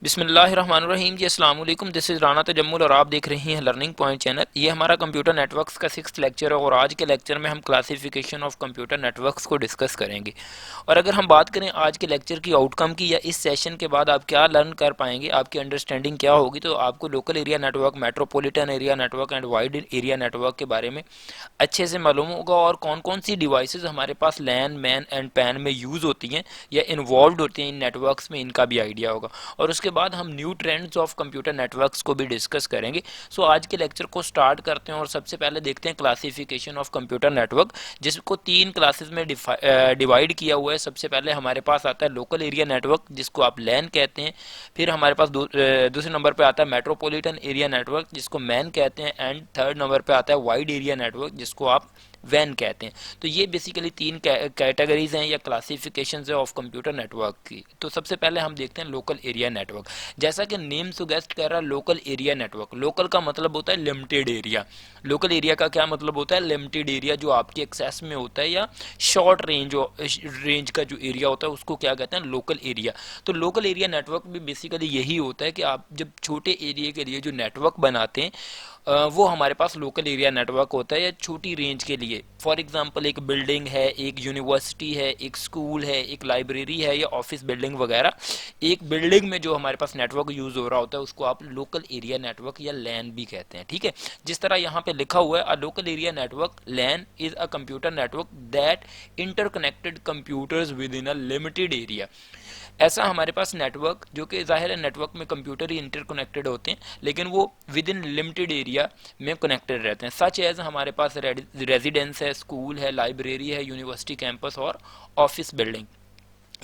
बिस्मिल्लाहिर्रहमानिर्रहीम जी, अस्सलाम वालेकुम। दिस इज़ राना तजम्मुल और आप देख रहे हैं लर्निंग पॉइंट चैनल। ये हमारा कंप्यूटर नेटवर्क्स का 6th लेक्चर है और आज के लेक्चर में हम क्लासिफिकेशन ऑफ कंप्यूटर नेटवर्क्स को डिस्कस करेंगे। और अगर हम बात करें आज के लेक्चर की आउटकम की या इस सेशन के बाद आप क्या लर्न कर पाएंगे, आपकी अंडरस्टैंडिंग क्या होगी, तो आपको local area network, metropolitan area network and wide area network के बारे में अच्छे से मालूम होगा और कौन कौन सी डिवाइसेस हमारे पास लैन, मैन एंड पैन में यूज़ होती हैं या इन्वॉल्व होती हैं इन नेटवर्क्स में, इनका भी आइडिया होगा। और उसके बाद हम new trends of computer networks को भी डिस्कस करेंगे। सो आज के लेक्चर को स्टार्ट करते हैं और सबसे पहले देखते हैं क्लासिफिकेशन ऑफ कंप्यूटर नेटवर्क, जिसको 3 क्लासेस में डिवाइड किया हुआ है। सबसे पहले हमारे पास आता है लोकल एरिया नेटवर्क, जिसको आप लैन कहते हैं। फिर हमारे पास दूसरे नंबर पे आता है मेट्रोपॉलिटन एरिया नेटवर्क, जिसको मैन कहते हैं। एंड थर्ड नंबर पे आता है वाइड एरिया नेटवर्क, जिसको आप वैन कहते हैं। तो ये बेसिकली 3 कैटेगरीज हैं या क्लासिफिकेशन है ऑफ कंप्यूटर नेटवर्क की। तो सबसे पहले हम देखते हैं लोकल एरिया नेटवर्क। जैसा कि नेम सुगेस्ट कर रहा है, लोकल एरिया नेटवर्क, लोकल का मतलब होता है लिमिटेड एरिया। लोकल एरिया का क्या मतलब होता है? लिमिटेड एरिया जो आपके एक्सेस में होता है, या शॉर्ट रेंज का जो एरिया होता है उसको क्या कहते हैं? Local area. तो लोकल एरिया नेटवर्क भी बेसिकली यही होता है कि आप जब छोटे एरिया के लिए जो नेटवर्क बनाते हैं वो हमारे पास लोकल एरिया नेटवर्क होता है, या छोटी रेंज के लिए। फॉर एग्जांपल एक बिल्डिंग है, एक यूनिवर्सिटी है, एक स्कूल है, एक लाइब्रेरी है या ऑफिस बिल्डिंग वगैरह, एक बिल्डिंग में जो हमारे पास नेटवर्क यूज़ हो रहा होता है उसको आप लोकल एरिया नेटवर्क या लैन भी कहते हैं। ठीक है, जिस तरह यहाँ पे लिखा हुआ है, a local area network LAN is a computer network that interconnected computers within a limited area. ऐसा हमारे पास नेटवर्क, जो कि जाहिर है नेटवर्क में कंप्यूटर ही इंटरकनेक्टेड होते हैं, लेकिन वो विद इन लिमिटेड एरिया में कनेक्टेड रहते हैं। सच एज हमारे पास रेजिडेंस है, स्कूल है, लाइब्रेरी है, यूनिवर्सिटी कैंपस और ऑफिस बिल्डिंग।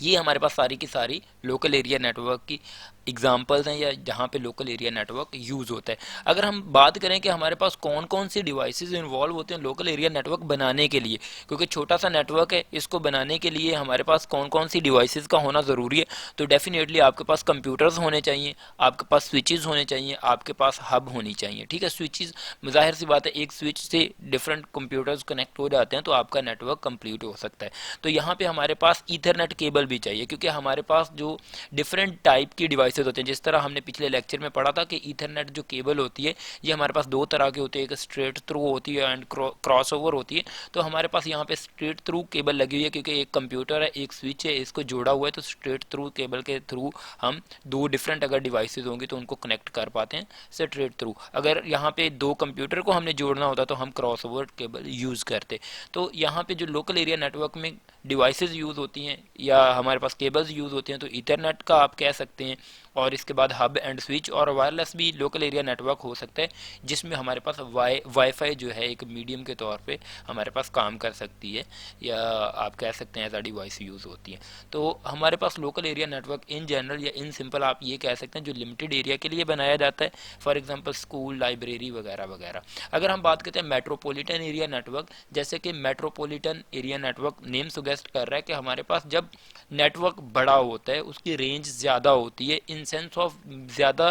ये हमारे पास सारी की सारी लोकल एरिया नेटवर्क की एग्जांपल्स हैं, या जहाँ पे लोकल एरिया नेटवर्क यूज़ होता है। अगर हम बात करें कि हमारे पास कौन कौन सी डिवाइसेस इन्वॉल्व होते हैं लोकल एरिया नेटवर्क बनाने के लिए, क्योंकि छोटा सा नेटवर्क है, इसको बनाने के लिए हमारे पास कौन कौन सी डिवाइसेस का होना ज़रूरी है, तो डेफिनेटली आपके पास कंप्यूटर्स होने चाहिए, आपके पास स्विचेस होने चाहिए, आपके पास हब होनी चाहिए। ठीक है, स्विचेस, जाहिर सी बात है एक स्विच से डिफरेंट कंप्यूटर्स कनेक्ट हो जाते हैं तो आपका नेटवर्क कंप्लीट हो सकता है। तो यहाँ पे हमारे पास ईथरनेट केबल भी चाहिए, क्योंकि हमारे पास जो डिफरेंट टाइप की डिवाइसेस होते हैं, जिस तरह हमने पिछले लेक्चर में पढ़ा था कि ईथरनेट जो केबल होती है ये हमारे पास 2 तरह की होती है, एक स्ट्रेट थ्रू होती है एंड क्रॉस ओवर होती है। तो हमारे पास यहाँ पे स्ट्रेट थ्रू केबल लगी हुई है, क्योंकि एक कंप्यूटर है, एक स्विच है, इसको जोड़ा हुआ है, तो स्ट्रेट थ्रू केबल के थ्रू हम 2 डिफरेंट अगर डिवाइसेज होंगी तो उनको कनेक्ट कर पाते हैं स्ट्रेट थ्रू। अगर यहाँ पे 2 कंप्यूटर को हमने जोड़ना होता तो हम क्रॉस ओवर केबल यूज़ करते। तो यहाँ पे जो लोकल एरिया नेटवर्क में डिवाइसेस यूज़ होती हैं या हमारे पास केबल्स यूज़ होते हैं, तो ईथरनेट का आप कह सकते हैं। और इसके बाद हब एंड स्विच और वायरलेस भी लोकल एरिया नेटवर्क हो सकता है, जिसमें हमारे पास वाईफाई जो है एक मीडियम के तौर पे हमारे पास काम कर सकती है, या आप कह सकते हैं एज अ डिवाइस यूज़ होती है। तो हमारे पास local area network in general या इन सिंपल आप ये कह सकते हैं जो लिमिटेड एरिया के लिए बनाया जाता है, फॉर एग्जांपल स्कूल, लाइब्रेरी वगैरह वगैरह। अगर हम बात करते हैं मेट्रोपॉलिटन एरिया नेटवर्क, जैसे कि metropolitan area network name suggest कर रहा है कि हमारे पास जब नेटवर्क बड़ा होता है उसकी रेंज ज़्यादा होती है, इन सेंस ऑफ ज़्यादा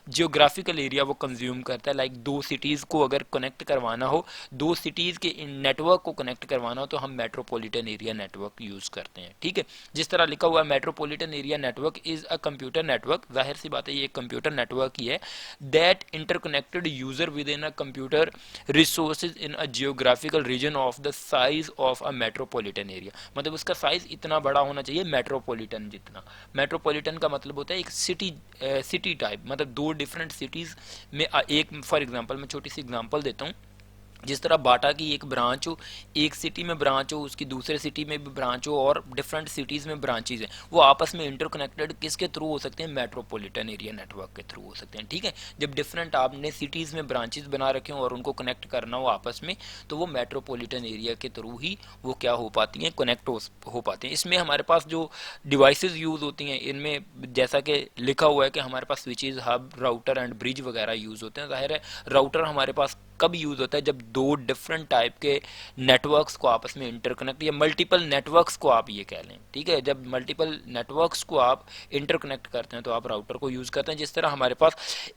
जियोग्राफिकल एरिया वो कंज्यूम करता है। लाइक 2 सिटीज़ को अगर कनेक्ट करवाना हो, 2 सिटीज़ के इन नेटवर्क को कनेक्ट करवाना हो, तो हम मेट्रोपॉलिटन एरिया नेटवर्क यूज़ करते हैं। ठीक है, जिस तरह लिखा हुआ है metropolitan area network is a computer network, जाहिर सी बात है ये एक कंप्यूटर नेटवर्क ही है, that interconnected user with in a computer resources in a geographical region of the size of a metropolitan area. मतलब उसका साइज इतना बड़ा होना चाहिए मेट्रोपॉलिटन जितना। मेट्रोपॉलिटन का मतलब होता है एक सिटी टाइप, मतलब 2 डिफरेंट सिटीज़ में एक, फॉर एग्जांपल मैं छोटी सी एग्जांपल देता हूँ। जिस तरह बाटा की एक ब्रांच हो, एक सिटी में ब्रांच हो, उसकी दूसरे सिटी में भी ब्रांच हो, और डिफरेंट सिटीज़ में ब्रांचेज हैं, वो आपस में इंटरकनेक्टेड किसके थ्रू हो सकते हैं? मेट्रोपॉलिटन एरिया नेटवर्क के थ्रू हो सकते हैं। ठीक है, जब डिफरेंट आपने सिटीज़ में ब्रांचेज बना रखे हों और उनको कनेक्ट करना हो आपस में, तो वो मेट्रोपॉलिटन एरिया के थ्रू ही वो क्या हो पाती हैं? कनेक्ट हो पाती हैं। इसमें हमारे पास जो डिवाइसेज यूज़ होती हैं, इनमें जैसा कि लिखा हुआ है कि हमारे पास switches, hub, router and bridge वगैरह यूज़ होते हैं। जाहिर है राउटर हमारे पास कब यूज़ होता है, जब दो डिफरेंट टाइप के नेटवर्क्स को आपस में इंटरकनेक्ट या मल्टीपल नेटवर्क्स को आप ये कह लें, ठीक है, जब मल्टीपल नेटवर्क्स को आप इंटरकनेक्ट करते हैं तो आप राउटर को यूज़ करते हैं। जिस तरह हमारे पास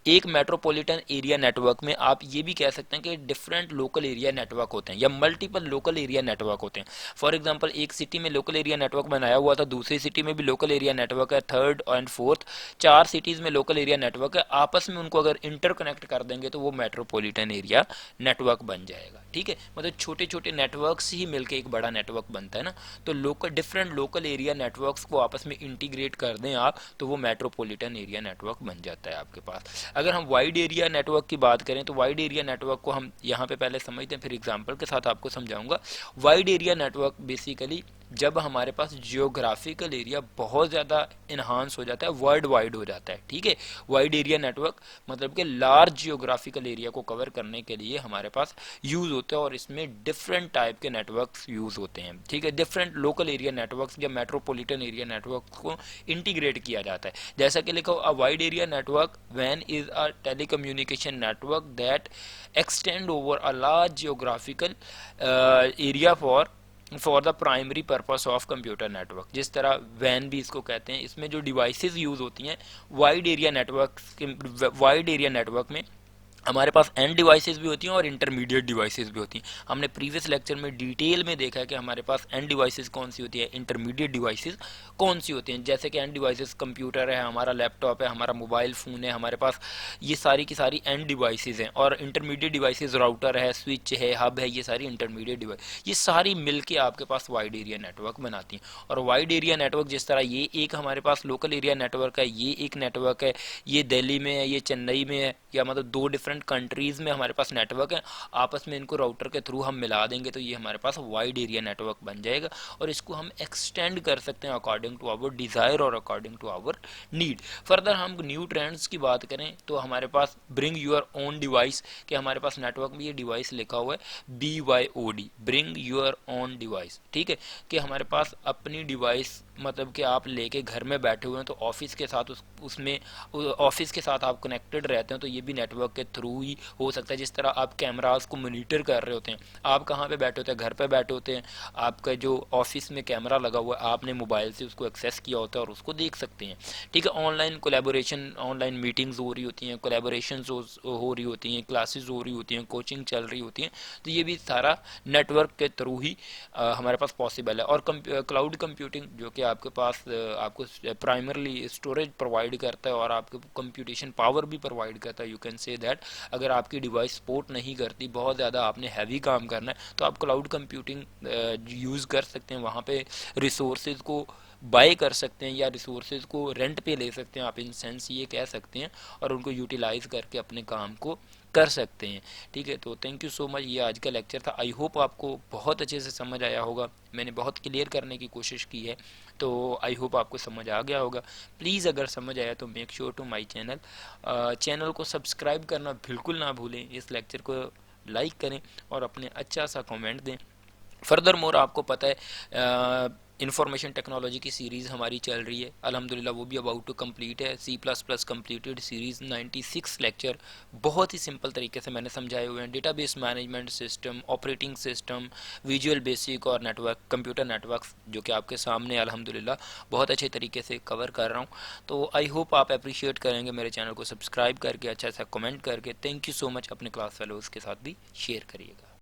एक मेट्रोपॉलिटन एरिया नेटवर्क में आप ये भी कह सकते हैं कि डिफरेंट लोकल एरिया नेटवर्क होते हैं या मल्टीपल लोकल एरिया नेटवर्क होते हैं। फॉर एग्जांपल एक सिटी में लोकल एरिया नेटवर्क बनाया हुआ था, दूसरी सिटी में भी लोकल एरिया नेटवर्क है, थर्ड एंड फोर्थ 4 सिटीज़ में लोकल एरिया नेटवर्क है, आपस में उनको अगर इंटरकनेक्ट कर देंगे तो वो मेट्रोपॉलिटन एरिया नेटवर्क बन जाएगा। ठीक है, मतलब छोटे छोटे नेटवर्क्स ही मिलकर एक बड़ा नेटवर्क बनता है ना। तो डिफरेंट लोकल एरिया नेटवर्क्स को आपस में इंटीग्रेट कर दें आप तो वो मेट्रोपॉलिटन एरिया नेटवर्क बन जाता है आपके पास। अगर हम वाइड एरिया नेटवर्क की बात करें तो वाइड एरिया नेटवर्क को हम यहाँ पे पहले समझते हैं, फिर एग्जांपल के साथ आपको समझाऊंगा। वाइड एरिया नेटवर्क बेसिकली जब हमारे पास जियोग्राफिकल एरिया बहुत ज़्यादा इन्हांस हो जाता है, वर्ल्ड वाइड हो जाता है। ठीक है, वाइड एरिया नेटवर्क मतलब कि लार्ज जियोग्राफिकल एरिया को कवर करने के लिए हमारे पास यूज़ होता है और इसमें डिफरेंट टाइप के नेटवर्क्स यूज़ होते हैं। ठीक है, डिफरेंट लोकल एरिया नेटवर्क्स या मेट्रोपॉलिटन एरिया नेटवर्क को इंटीग्रेट किया जाता है। जैसा कि लिखा हो, a wide area network when is a telecommunication network that extend over a large geographical area for the primary purpose of computer network. जिस तरह वैन भी इसको कहते हैं, इसमें जो डिवाइसेस यूज़ होती हैं वाइड एरिया नेटवर्क में हमारे पास एंड डिवाइसेस भी होती हैं और इंटरमीडिएट डिवाइसेस भी होती हैं। हमने प्रीवियस लेक्चर में डिटेल में देखा है कि हमारे पास एंड डिवाइसेस कौन सी होती है, इंटरमीडिएट डिवाइसेस कौन सी होती हैं। जैसे कि एंड डिवाइसेस कंप्यूटर है, हमारा लैपटॉप है, हमारा मोबाइल फ़ोन है, हमारे पास ये सारी की सारी एंड डिवाइसेस हैं। और इंटरमीडिएट डिवाइसेस राउटर है, स्विच है, हब है, ये सारी इंटरमीडिएट डिवाइस, ये सारी मिल के आपके पास वाइड एरिया नेटवर्क बनाती हैं। और वाइड एरिया नेटवर्क जिस तरह ये एक हमारे पास लोकल एरिया नेटवर्क है, ये एक नेटवर्क है, ये दिल्ली में है, ये चेन्नई में है, या मतलब दो डिफरेंट कंट्रीज़ में हमारे पास नेटवर्क है, आपस में इनको राउटर के थ्रू हम मिला देंगे तो ये हमारे पास वाइड एरिया नेटवर्क बन जाएगा। और इसको हम एक्सटेंड कर सकते हैं अकॉर्डिंग टू आवर डिज़ायर और according to our need. Further हम न्यू ट्रेंड्स की बात करें तो हमारे पास ब्रिंग योर ओन डिवाइस, कि हमारे पास नेटवर्क में ये डिवाइस लिखा हुआ है BYOD, bring your own device. ठीक है, कि हमारे पास अपनी डिवाइस मतलब कि आप लेके घर में बैठे हुए हैं तो ऑफिस के साथ उसमें ऑफिस के साथ आप कनेक्टेड रहते हैं तो ये भी नेटवर्क के थ्रू ही हो सकता है। जिस तरह आप कैमरास को मॉनिटर कर रहे होते हैं, आप कहाँ पे बैठे होते हैं, घर पे बैठे होते हैं, आपका जो ऑफिस में कैमरा लगा हुआ है आपने मोबाइल से उसको एक्सेस किया होता है और उसको देख सकते हैं। ठीक है, ऑनलाइन कोलैबोरेशन, ऑनलाइन मीटिंग्स हो रही होती हैं, कोलैबोरेशन हो रही होती हैं, क्लासेस हो रही होती हैं, कोचिंग चल रही होती हैं, तो ये भी सारा नेटवर्क के थ्रू ही हमारे पास पॉसिबल है। और क्लाउड कंप्यूटिंग जो कि आपके पास आपको प्राइमरली स्टोरेज प्रोवाइड करता है और आपके कंप्यूटेशन पावर भी प्रोवाइड करता है। यू कैन से दैट अगर आपकी डिवाइस सपोर्ट नहीं करती, बहुत ज़्यादा आपने हैवी काम करना है, तो आप क्लाउड कंप्यूटिंग यूज़ कर सकते हैं। वहाँ पे रिसोर्सेज को बाय कर सकते हैं या रिसोर्सेज को रेंट पे ले सकते हैं, आप इन सेंस ये कह सकते हैं, और उनको यूटिलाइज करके अपने काम को कर सकते हैं। ठीक है, तो थैंक यू सो मच, ये आज का लेक्चर था। आई होप आपको बहुत अच्छे से समझ आया होगा, मैंने बहुत क्लियर करने की कोशिश की है, तो आई होप आपको समझ आ गया होगा। प्लीज़ अगर समझ आया तो make sure to my channel को सब्सक्राइब करना बिल्कुल ना भूलें, इस लेक्चर को लाइक करें और अपने अच्छा सा कमेंट दें। फर्दर मोर आपको पता है इंफॉर्मेशन टेक्नोलॉजी की सीरीज़ हमारी चल रही है, अल्हम्दुलिल्लाह वो भी अबाउट टू कंप्लीट है। C++ कंप्लीटेड सीरीज़ 96 लेक्चर बहुत ही सिंपल तरीके से मैंने समझाए हुए हैं। Database management system, operating system, visual basic और नेटवर्क, कंप्यूटर नेटवर्क्स, जो कि आपके सामने अल्हम्दुलिल्लाह बहुत अच्छे तरीके से कवर कर रहा हूँ। तो आई होप आप अप्रिशिएट करेंगे मेरे चैनल को सब्सक्राइब करके, अच्छा सा कमेंट करके। थैंक यू सो मच, अपने क्लास फेलोज़ के साथ भी शेयर करिएगा।